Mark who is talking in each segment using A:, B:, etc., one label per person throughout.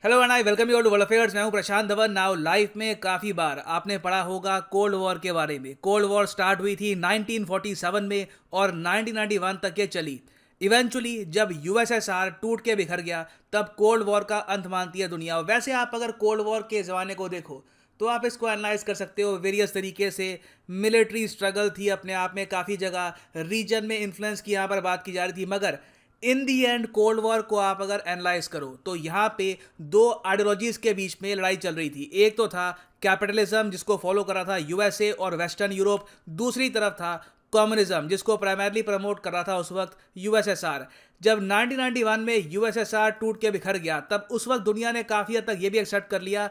A: Hello and I welcome you all to world affairs. मैं हूं प्रशांत Dhawan. Now life में काफ़ी बार आपने पढ़ा होगा कोल्ड वॉर के बारे में। कोल्ड वॉर स्टार्ट हुई थी 1947 में और 1991 तक ये चली। इवेंचुअली जब यूएसएसआर टूट के बिखर गया तब कोल्ड वॉर का अंत मानती है दुनिया। वैसे आप अगर कोल्ड वॉर के ज़माने को देखो तो आप इसको एनालाइज कर सकते हो वेरियस तरीके से। मिलिट्री स्ट्रगल थी अपने आप में काफ़ी जगह, रीजन में इन्फ्लुएंस की यहाँ पर बात की जा रही थी, मगर इन दी एंड कोल्ड वॉर को आप अगर एनालाइज करो तो यहाँ पे दो आइडियोलॉजीज के बीच में लड़ाई चल रही थी। एक तो था कैपिटलिज्म जिसको फॉलो कर रहा था यूएसए और वेस्टर्न यूरोप, दूसरी तरफ था कम्युनिज्म जिसको प्राइमरली प्रमोट कर रहा था उस वक्त यूएसएसआर। जब 1991 में यूएसएसआर टूट के बिखर गया तब उस वक्त दुनिया ने काफ़ी हद तक ये भी एक्सेप्ट कर लिया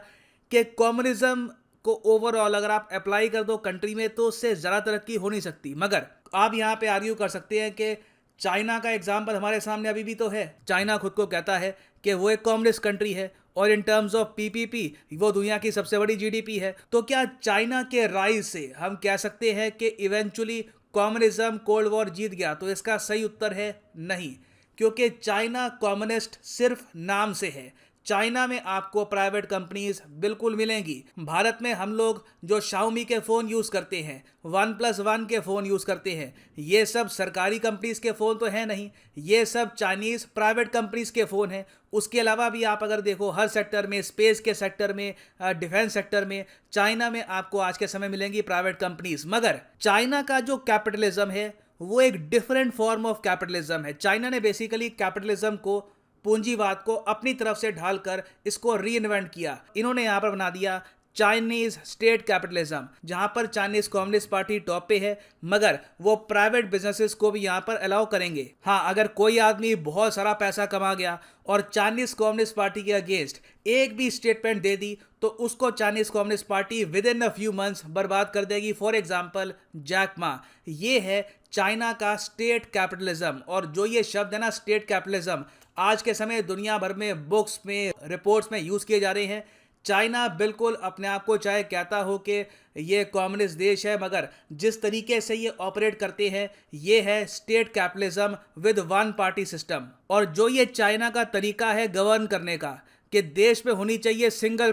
A: कि कम्युनिज्म को ओवरऑल अगर आप अप्लाई कर दो कंट्री में तो उससे ज़्यादा तरक्की हो नहीं सकती। मगर आप यहाँ पे आर्ग्यू कर सकते हैं कि चाइना का एग्जाम्पल हमारे सामने अभी भी तो है। चाइना खुद को कहता है कि वो एक कम्युनिस्ट कंट्री है और इन टर्म्स ऑफ पीपीपी वो दुनिया की सबसे बड़ी जीडीपी है। तो क्या चाइना के राइज से हम कह सकते हैं कि इवेंचुअली कम्युनिज्म कोल्ड वॉर जीत गया? तो इसका सही उत्तर है नहीं, क्योंकि चाइना कम्युनिस्ट सिर्फ नाम से है। चाइना में आपको प्राइवेट कंपनीज बिल्कुल मिलेंगी। भारत में हम लोग जो शाओमी के फ़ोन यूज़ करते हैं, OnePlus 1 के फ़ोन यूज़ करते हैं, ये सब सरकारी कंपनीज के फ़ोन तो है नहीं, ये सब चाइनीज़ प्राइवेट कंपनीज के फ़ोन हैं। उसके अलावा भी आप अगर देखो हर सेक्टर में, स्पेस के सेक्टर में, डिफेंस सेक्टर में, चाइना में आपको आज के समय मिलेंगी प्राइवेट कंपनीज। मगर चाइना का जो कैपिटलिज्म है वो एक डिफरेंट फॉर्म ऑफ कैपिटलिज्म है। चाइना ने बेसिकली कैपिटलिज्म को, पूंजीवाद को अपनी तरफ से ढालकर इसको री इन्वेंट किया। इन्होंने यहाँ पर बना दिया चाइनीज स्टेट कैपिटलिज्म, जहाँ पर चाइनीज कम्युनिस्ट पार्टी टॉप पे है, मगर वो प्राइवेट बिजनेसेस को भी यहाँ पर अलाउ करेंगे। हाँ, अगर कोई आदमी बहुत सारा पैसा कमा गया और चाइनीज कम्युनिस्ट पार्टी के अगेंस्ट एक भी स्टेटमेंट दे दी तो उसको Chinese communist party with in a few months बर्बाद कर देगी। For example Jack Ma. ये है चाइना का स्टेट कैपिटलिज्म। और जो ये शब्द है ना स्टेट कैपिटलिज्म, आज के समय दुनिया भर में बुक्स में, रिपोर्ट्स में यूज़ किए जा रहे हैं। चाइना बिल्कुल अपने आप को चाहे कहता हो कि ये कम्युनिस्ट देश है, मगर जिस तरीके से ये ऑपरेट करते हैं ये है state capitalism with one party system. और जो ये चाइना का तरीका है गवर्न करने का कि देश में होनी चाहिए सिंगल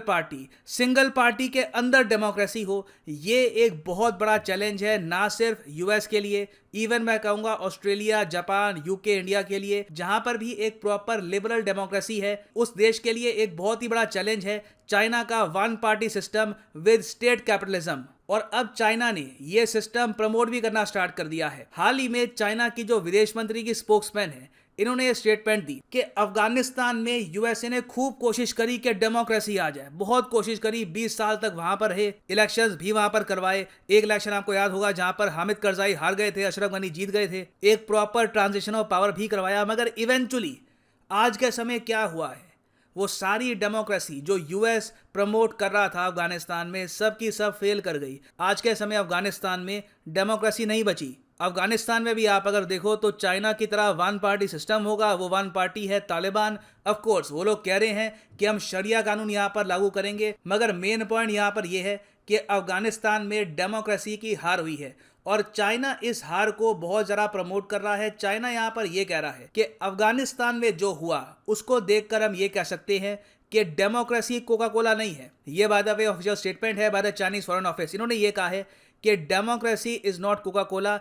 A: पार्टी के अंदर डेमोक्रेसी हो, ये एक बहुत बड़ा चैलेंज है ना सिर्फ यूएस के लिए, इवन मैं कहूँगा ऑस्ट्रेलिया, जापान, यूके, इंडिया के लिए, जहाँ पर भी एक प्रॉपर लिबरल डेमोक्रेसी है, उस देश के लिए एक बहुत ही बड़ा चैलेंज है चाइना का one party system with state capitalism. और अब चाइना ने ये सिस्टम प्रमोट भी करना स्टार्ट कर दिया है। हाल ही में चाइना की जो विदेश मंत्री की स्पोक्समैन है, इन्होंने ये स्टेटमेंट दी कि अफगानिस्तान में यूएसए ने खूब कोशिश करी कि डेमोक्रेसी आ जाए, बहुत कोशिश करी, 20 साल तक वहां पर रहे, इलेक्शंस भी वहां पर करवाए। एक इलेक्शन आपको याद होगा जहां पर हामिद करजाई हार गए थे, अशरफ गनी जीत गए थे, एक प्रॉपर ट्रांजिशन ऑफ पावर भी करवाया। मगर इवेंचुअली आज के समय क्या हुआ है, वो सारी डेमोक्रेसी जो यूएस प्रमोट कर रहा था अफगानिस्तान में, सब की सब फेल कर गई। आज के समय अफगानिस्तान में डेमोक्रेसी नहीं बची। अफगानिस्तान में भी आप अगर देखो तो चाइना की तरह वन पार्टी सिस्टम होगा, वो वन पार्टी है तालिबान। ऑफ कोर्स वो लोग कह रहे हैं कि हम शरिया कानून यहाँ पर लागू करेंगे, मगर मेन पॉइंट यहाँ पर यह है कि अफगानिस्तान में डेमोक्रेसी की हार हुई है और चाइना इस हार को बहुत ज़्यादा प्रमोट कर रहा है। चाइना यहाँ पर यह कह रहा है कि अफगानिस्तान में जो हुआ उसको देखकर हम ये कह सकते हैं कि डेमोक्रेसी कोका कोला नहीं है। ये by the way official statement है by the Chinese foreign office. इन्होंने ये कहा है कि democracy is not coca cola,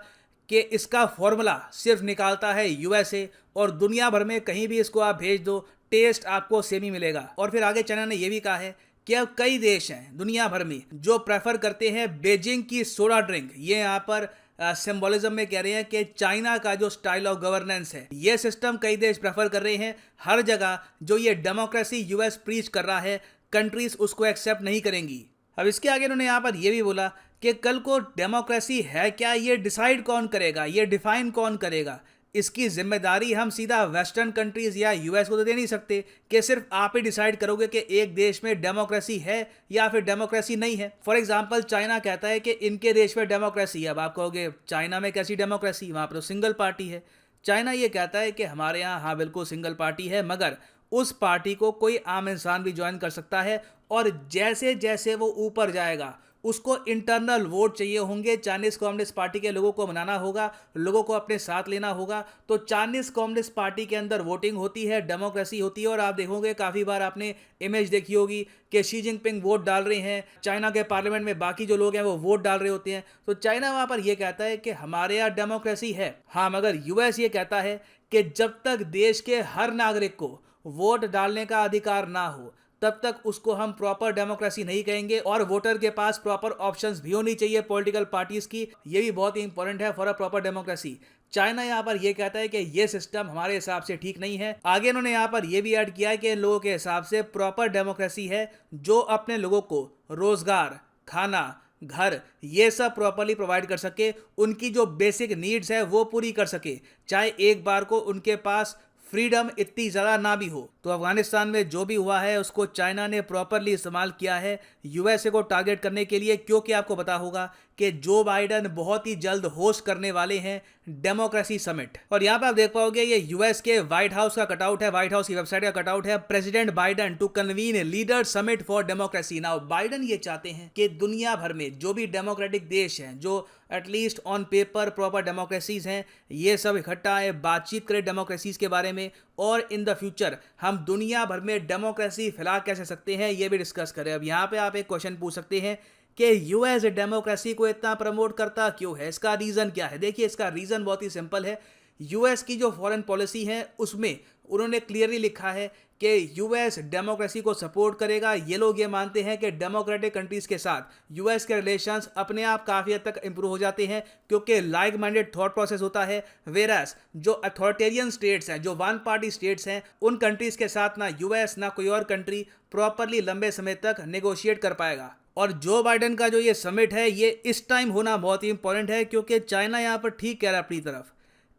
A: कि इसका फॉर्मूला सिर्फ निकालता है यूएसए और दुनिया भर में कहीं भी इसको आप भेज दो टेस्ट आपको सेम ही मिलेगा। और फिर आगे चाइना ने यह भी कहा है कि अब कई देश हैं दुनिया भर में जो प्रेफर करते हैं बीजिंग की सोडा ड्रिंक। ये यहाँ पर सिंबोलिज्म में कह रहे हैं कि चाइना का जो स्टाइल ऑफ गवर्नेंस है ये सिस्टम कई देश प्रेफर कर रहे हैं। हर जगह जो ये डेमोक्रेसी यूएस प्रीच कर रहा है कंट्रीज उसको एक्सेप्ट नहीं करेंगी। अब इसके आगे उन्होंने यहाँ पर यह भी बोला कि कल को डेमोक्रेसी है क्या ये डिसाइड कौन करेगा, ये डिफाइन कौन करेगा, इसकी जिम्मेदारी हम सीधा वेस्टर्न कंट्रीज या यूएस को तो दे नहीं सकते कि सिर्फ आप ही डिसाइड करोगे कि एक देश में डेमोक्रेसी है या फिर डेमोक्रेसी नहीं है। फॉर एग्जांपल चाइना कहता है कि इनके देश में डेमोक्रेसी है। अब आप कहोगे चाइना में कैसी डेमोक्रेसी, वहाँ पर तो सिंगल पार्टी है। चाइना ये कहता है कि हमारे यहाँ हाँ बिल्कुल सिंगल पार्टी है, मगर उस पार्टी को कोई आम इंसान भी ज्वाइन कर सकता है और जैसे जैसे वो ऊपर जाएगा उसको इंटरनल वोट चाहिए होंगे, चाइनीज कम्युनिस्ट पार्टी के लोगों को मनाना होगा, लोगों को अपने साथ लेना होगा। तो चाइनीज कम्युनिस्ट पार्टी के अंदर वोटिंग होती है, डेमोक्रेसी होती है। और आप देखोगे काफ़ी बार आपने इमेज देखी होगी कि शी जिनपिंग वोट डाल रहे हैं, चाइना के पार्लियामेंट में बाकी जो लोग हैं वो वोट डाल रहे होते हैं। तो चाइना वहाँ पर यह कहता है कि हमारे यहाँ डेमोक्रेसी है। हाँ, मगर यूएस ये कहता है कि जब तक देश के हर नागरिक को वोट डालने का अधिकार ना हो तब तक उसको हम प्रॉपर डेमोक्रेसी नहीं कहेंगे। और वोटर के पास प्रॉपर ऑप्शंस भी होनी चाहिए पॉलिटिकल पार्टीज की, ये भी बहुत ही इंपॉर्टेंट है for a proper democracy. China यहाँ पर यह कहता है कि यह सिस्टम हमारे हिसाब से ठीक नहीं है। आगे इन्होंने यहाँ पर यह भी ऐड किया है कि इन लोगों के हिसाब से प्रॉपर डेमोक्रेसी है जो अपने लोगों को रोजगार, खाना, घर ये सब प्रॉपरली प्रोवाइड कर सके, उनकी जो बेसिक नीड्स है वो पूरी कर सके, चाहे एक बार को उनके पास फ्रीडम इतनी ज़्यादा ना भी हो। तो अफगानिस्तान में जो भी हुआ है उसको चाइना ने प्रॉपरली इस्तेमाल किया है यूएसए को टारगेट करने के लिए, क्योंकि आपको पता होगा कि जो बाइडन बहुत ही जल्द होस्ट करने वाले हैं डेमोक्रेसी समिट। और यहाँ पे आप देख पाओगे ये यूएस के व्हाइट हाउस का कटआउट है, व्हाइट हाउस की वेबसाइट का कटआउट है, president Biden to convene leader summit for democracy. Now Biden ये चाहते हैं कि दुनिया भर में जो भी डेमोक्रेटिक देश हैं, जो at least on paper proper democracies हैं, ये सब इकट्ठा आए, बातचीत करें डेमोक्रेसीज के बारे में, और इन द फ्यूचर हम दुनिया भर में डेमोक्रेसी फैला कैसे सकते हैं ये भी डिस्कस करें। अब यहाँ पे आप एक क्वेश्चन पूछ सकते हैं कि यूएस डेमोक्रेसी को इतना प्रमोट करता क्यों है, इसका रीज़न क्या है। देखिए, इसका रीज़न बहुत ही सिंपल है। यूएस की जो फॉरेन पॉलिसी है उसमें उन्होंने क्लियरली लिखा है कि यूएस डेमोक्रेसी को सपोर्ट करेगा। ये लोग ये मानते हैं कि डेमोक्रेटिक कंट्रीज़ के साथ यूएस के रिलेशंस अपने आप काफ़ी हद तक इंप्रूव हो जाते हैं, क्योंकि लाइक माइंडेड थॉट प्रोसेस होता है। वेरास जो अथॉरिटेरियन स्टेट्स हैं, जो वन पार्टी स्टेट्स हैं, उन कंट्रीज़ के साथ ना यूएस ना कोई और कंट्री प्रॉपरली लंबे समय तक नेगोशिएट कर पाएगा। और जो बाइडन का जो ये समिट है ये इस टाइम होना बहुत ही इंपॉर्टेंट है, क्योंकि चाइना यहाँ पर ठीक कह रहा है अपनी तरफ।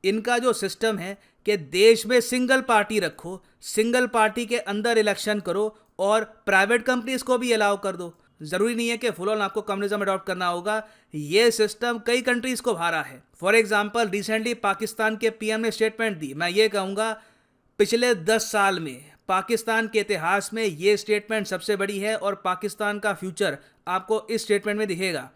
A: इनका जो सिस्टम है कि देश में सिंगल पार्टी रखो, सिंगल पार्टी के अंदर इलेक्शन करो और प्राइवेट कंपनीज को भी अलाउ कर दो। ज़रूरी नहीं है कि फुल ऑन आपको कम्युनिज्म अडॉप्ट करना होगा। ये सिस्टम कई कंट्रीज़ को भारा है। फॉर एग्जांपल रिसेंटली पाकिस्तान के पीएम ने स्टेटमेंट दी। मैं ये कहूँगा पिछले 10 साल में पाकिस्तान के इतिहास में ये स्टेटमेंट सबसे बड़ी है, और पाकिस्तान का फ्यूचर आपको इस स्टेटमेंट में दिखेगा।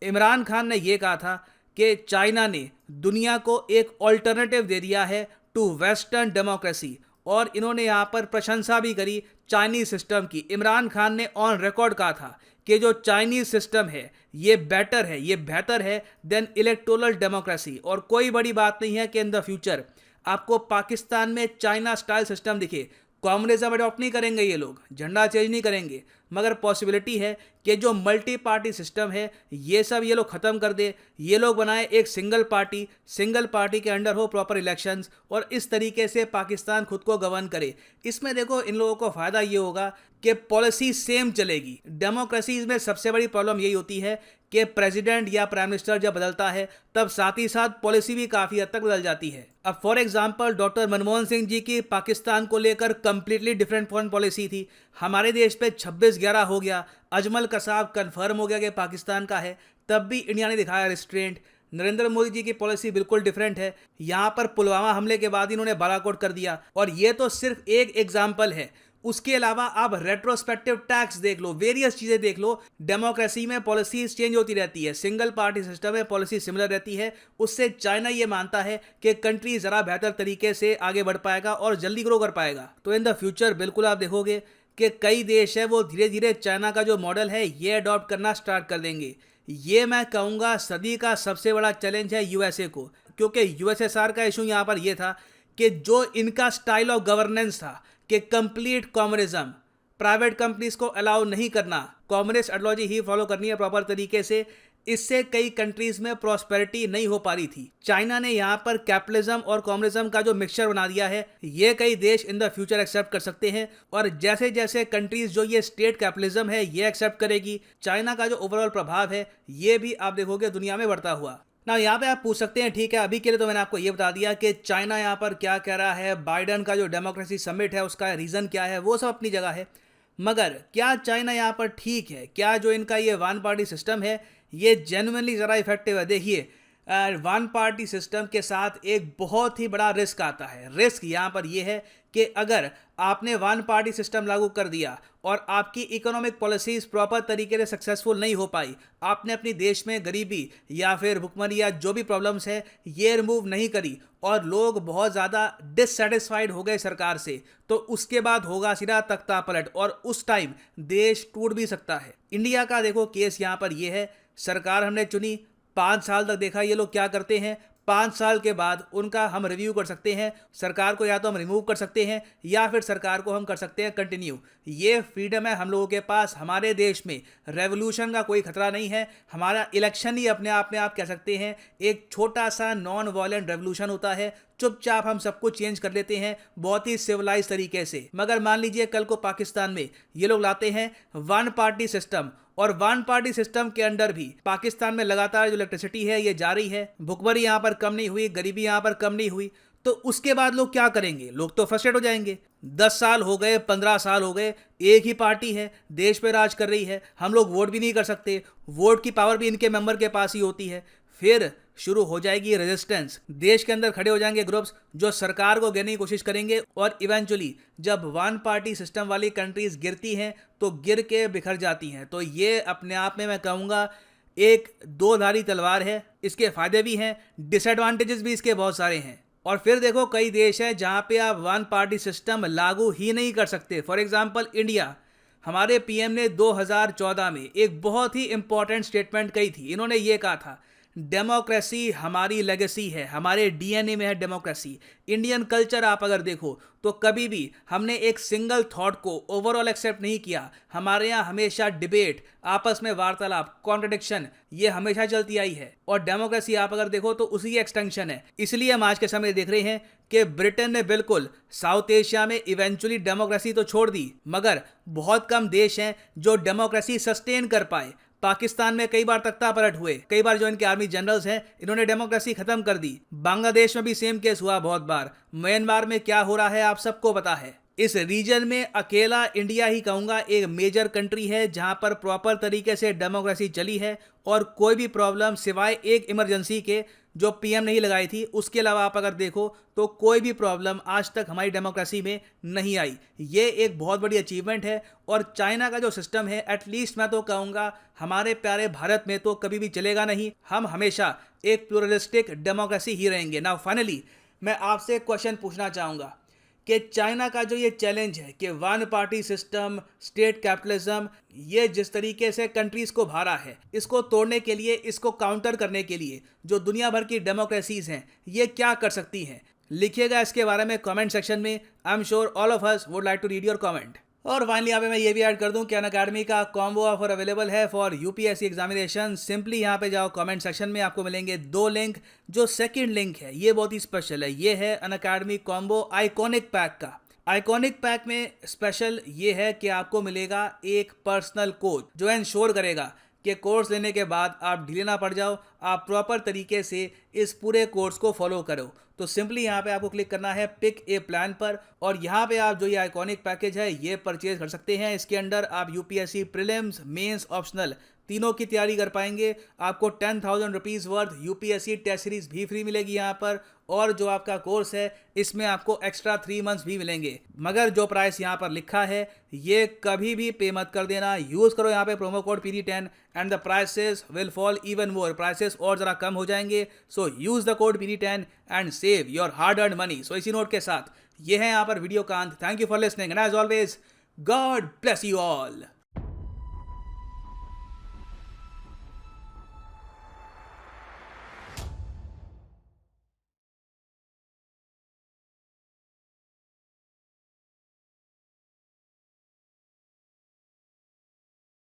A: इमरान खान ने यह कहा था कि चाइना ने दुनिया को एक ऑल्टरनेटिव दे दिया है टू वेस्टर्न डेमोक्रेसी, और इन्होंने यहाँ पर प्रशंसा भी करी चाइनीज सिस्टम की। इमरान खान ने ऑन रिकॉर्ड कहा था कि जो चाइनीज सिस्टम है ये बेटर है, ये बेहतर है देन इलेक्टोरल डेमोक्रेसी। और कोई बड़ी बात नहीं है कि इन द फ्यूचर आपको पाकिस्तान में चाइना स्टाइल सिस्टम दिखे। कम्युनिज्म अडॉप्ट नहीं करेंगे ये लोग, झंडा चेंज नहीं करेंगे, मगर पॉसिबिलिटी है कि जो मल्टी पार्टी सिस्टम है ये सब ये लोग ख़त्म कर दे। ये लोग बनाए एक सिंगल पार्टी के अंडर हो प्रॉपर इलेक्शंस, और इस तरीके से पाकिस्तान खुद को गवर्न करे। इसमें देखो इन लोगों को फ़ायदा ये होगा कि पॉलिसी सेम चलेगी। डेमोक्रेसीज में सबसे बड़ी प्रॉब्लम यही होती है कि प्रेसिडेंट या प्राइम मिनिस्टर जब बदलता है तब साथ ही साथ पॉलिसी भी काफ़ी हद तक बदल जाती है। अब for example doctor Manmohan Singh ji की पाकिस्तान को लेकर कंप्लीटली डिफरेंट फॉरेन पॉलिसी थी। हमारे देश पे 26/11 हो गया, अजमल कसाब कंफर्म हो गया कि पाकिस्तान का है, तब भी इंडिया ने दिखाया रिस्ट्रेंट। नरेंद्र मोदी जी की पॉलिसी बिल्कुल डिफरेंट है। यहाँ पर पुलवामा हमले के बाद इन्होंने बालाकोट कर दिया, और ये तो सिर्फ एक एग्जाम्पल है। उसके अलावा आप रेट्रोस्पेक्टिव टैक्स देख लो, वेरियस चीज़ें देख लो। डेमोक्रेसी में पॉलिसीज चेंज होती रहती है, सिंगल पार्टी सिस्टम में पॉलिसी सिमिलर रहती है। उससे चाइना ये मानता है कि कंट्री ज़रा बेहतर तरीके से आगे बढ़ पाएगा और जल्दी ग्रो कर पाएगा। तो इन द फ्यूचर बिल्कुल आप देखोगे कि कई देश है वो धीरे धीरे चाइना का जो मॉडल है ये अडॉप्ट करना स्टार्ट कर देंगे। ये मैं कहूँगा सदी का सबसे बड़ा चैलेंज है यूएसए को, क्योंकि यूएसएसआर का इशू यहाँ पर यह था कि जो इनका स्टाइल ऑफ गवर्नेंस था कि कंप्लीट कम्युनिज्म, प्राइवेट कंपनीज को अलाउ नहीं करना, कम्युनिस्ट आइडियोलॉजी ही फॉलो करनी है प्रॉपर तरीके से, इससे कई कंट्रीज में प्रॉस्पेरिटी नहीं हो पा रही थी। चाइना ने यहाँ पर कैपिटलिज्म और कम्युनिज्म का जो मिक्सचर बना दिया है, ये कई देश इन द फ्यूचर एक्सेप्ट कर सकते हैं। और जैसे जैसे कंट्रीज जो ये स्टेट कैपिटलिज्म है ये एक्सेप्ट करेगी, चाइना का जो ओवरऑल प्रभाव है ये भी आप देखोगे दुनिया में बढ़ता हुआ। ना यहाँ पे आप पूछ सकते हैं ठीक है, अभी के लिए तो मैंने आपको ये बता दिया कि चाइना यहाँ पर क्या कह रहा है, बाइडन का जो डेमोक्रेसी समिट है उसका रीज़न क्या है, वो सब अपनी जगह है। मगर क्या चाइना यहाँ पर ठीक है? क्या जो इनका ये वन पार्टी सिस्टम है ये जेन्युइनली ज़रा इफेक्टिव है? देखिए, वन पार्टी सिस्टम के साथ एक बहुत ही बड़ा रिस्क आता है। रिस्क यहाँ पर यह है कि अगर आपने वन पार्टी सिस्टम लागू कर दिया और आपकी इकोनॉमिक पॉलिसीज प्रॉपर तरीके से सक्सेसफुल नहीं हो पाई, आपने अपनी देश में गरीबी या फिर भुखमरी या जो भी प्रॉब्लम्स है ये रिमूव नहीं करी और लोग बहुत ज़्यादा डिससेटिस्फाइड हो गए सरकार से, तो उसके बाद होगा सीधा तख्ता पलट और उस टाइम देश टूट भी सकता है। इंडिया का देखो केस यहाँ पर ये है, सरकार हमने चुनी, 5 साल तक देखा ये लोग क्या करते हैं, 5 साल के बाद उनका हम रिव्यू कर सकते हैं। सरकार को या तो हम रिमूव कर सकते हैं या फिर सरकार को हम कर सकते हैं कंटिन्यू। ये फ्रीडम है हम लोगों के पास। हमारे देश में रेवोल्यूशन का कोई खतरा नहीं है। हमारा इलेक्शन ही अपने आप में आप कह सकते हैं एक छोटा सा नॉन वायलेंट रेवोल्यूशन होता है। चुपचाप हम सब कुछ चेंज कर लेते हैं बहुत ही सिविलाइज तरीके से। मगर मान लीजिए कल को पाकिस्तान में ये लोग लाते हैं वन पार्टी सिस्टम और वन पार्टी सिस्टम के अंडर भी पाकिस्तान में लगातार जो इलेक्ट्रिसिटी है ये जारी है, भुखमरी यहाँ पर कम नहीं हुई, गरीबी यहाँ पर कम नहीं हुई, तो उसके बाद लोग क्या करेंगे? लोग तो फ्रस्ट्रेट हो जाएंगे। 10 साल हो गए, 15 साल हो गए, एक ही पार्टी है देश पे राज कर रही है, हम लोग वोट भी नहीं कर सकते, वोट की पावर भी इनके मेंबर के पास ही होती है। फिर शुरू हो जाएगी रेजिस्टेंस। देश के अंदर खड़े हो जाएंगे ग्रुप्स जो सरकार को गिरने की कोशिश करेंगे और इवेंचुअली जब वन पार्टी सिस्टम वाली कंट्रीज गिरती हैं तो गिर के बिखर जाती हैं। तो ये अपने आप में मैं कहूँगा एक दो धारी तलवार है। इसके फायदे भी हैं, डिसएडवांटेजेस भी इसके बहुत सारे हैं। और फिर देखो कई देश हैं जहाँ पे आप वन पार्टी सिस्टम लागू ही नहीं कर सकते। फॉर एग्जाम्पल इंडिया, हमारे पीएम ने 2014 में एक बहुत ही इंपॉर्टेंट स्टेटमेंट कही थी। इन्होंने ये कहा था डेमोक्रेसी हमारी लेगेसी है, हमारे डीएनए में है डेमोक्रेसी। इंडियन कल्चर आप अगर देखो तो कभी भी हमने एक सिंगल थॉट को ओवरऑल एक्सेप्ट नहीं किया। हमारे यहाँ हमेशा डिबेट, आपस में वार्तालाप, कॉन्ट्रडिक्शन ये हमेशा चलती आई है। और डेमोक्रेसी आप अगर देखो तो उसी की एक्सटेंशन है। इसलिए हम आज के समय देख रहे हैं कि ब्रिटेन ने बिल्कुल साउथ एशिया में इवेंचुअली डेमोक्रेसी तो छोड़ दी, मगर बहुत कम देश हैं जो डेमोक्रेसी सस्टेन कर पाए। पाकिस्तान में कई बार तख्ता पलट हुए, कई बार जो इनके आर्मी जनरल्स हैं इन्होंने डेमोक्रेसी खत्म कर दी। बांग्लादेश में भी सेम केस हुआ बहुत बार। म्यांमार में क्या हो रहा है आप सबको पता है। इस रीजन में अकेला इंडिया ही कहूँगा एक मेजर कंट्री है जहाँ पर प्रॉपर तरीके से डेमोक्रेसी चली है और कोई भी प्रॉब्लम सिवाय एक इमरजेंसी के जो पीएम नहीं लगाई थी, उसके अलावा आप अगर देखो तो कोई भी प्रॉब्लम आज तक हमारी डेमोक्रेसी में नहीं आई। ये एक बहुत बड़ी अचीवमेंट है। और चाइना का जो सिस्टम है एटलीस्ट मैं तो कहूँगा हमारे प्यारे भारत में तो कभी भी चलेगा नहीं। हम हमेशा एक प्लूरलिस्टिक डेमोक्रेसी ही रहेंगे। नाउ फाइनली मैं आपसे एक क्वेश्चन पूछना चाहूँगा कि चाइना का जो ये चैलेंज है कि one party system, state capitalism, ये जिस तरीके से कंट्रीज को भारा है, इसको तोड़ने के लिए, इसको काउंटर करने के लिए जो दुनिया भर की डेमोक्रेसीज हैं ये क्या कर सकती हैं? लिखिएगा इसके बारे में कमेंट सेक्शन में। I am sure all of us would like to read your comment. और फाइनली यहाँ पे मैं ये भी ऐड कर दूं कि अनअकैडमी का कॉम्बो ऑफर अवेलेबल है फॉर यूपीएससी एग्जामिनेशन। सिंपली यहाँ पे जाओ, कमेंट सेक्शन में आपको मिलेंगे 2 लिंक। जो सेकंड लिंक है ये बहुत ही स्पेशल है। ये है अनअकैडमी कॉम्बो आइकॉनिक पैक का। आइकॉनिक पैक में स्पेशल ये है कि आपको मिलेगा एक पर्सनल कोच जो इंश्योर करेगा कि कोर्स लेने के बाद आप ढीले ना पड़ जाओ, आप प्रॉपर तरीके से इस पूरे कोर्स को फॉलो करो। तो सिंपली यहाँ पे आपको क्लिक करना है पिक ए प्लान पर और यहाँ पे आप जो ये आइकॉनिक पैकेज है ये परचेज कर सकते हैं। इसके अंदर आप यूपीएससी प्रीलिम्स, मेंस, ऑप्शनल तीनों की तैयारी कर पाएंगे। आपको 10,000 rupees worth UPSC test series भी फ्री मिलेगी यहाँ पर। और जो आपका कोर्स है इसमें आपको एक्स्ट्रा 3 मंथ्स भी मिलेंगे। मगर जो प्राइस यहाँ पर लिखा है ये कभी भी पे मत कर देना। यूज़ करो यहाँ पे promo code PD10 and the prices will fall even more. Prices और ज़रा कम हो जाएंगे। So use the code PD10 and save your hard earn money. So इसी नोट के साथ ये है यहाँ पर वीडियो का अंत। Thank you for listening and as always God bless you all.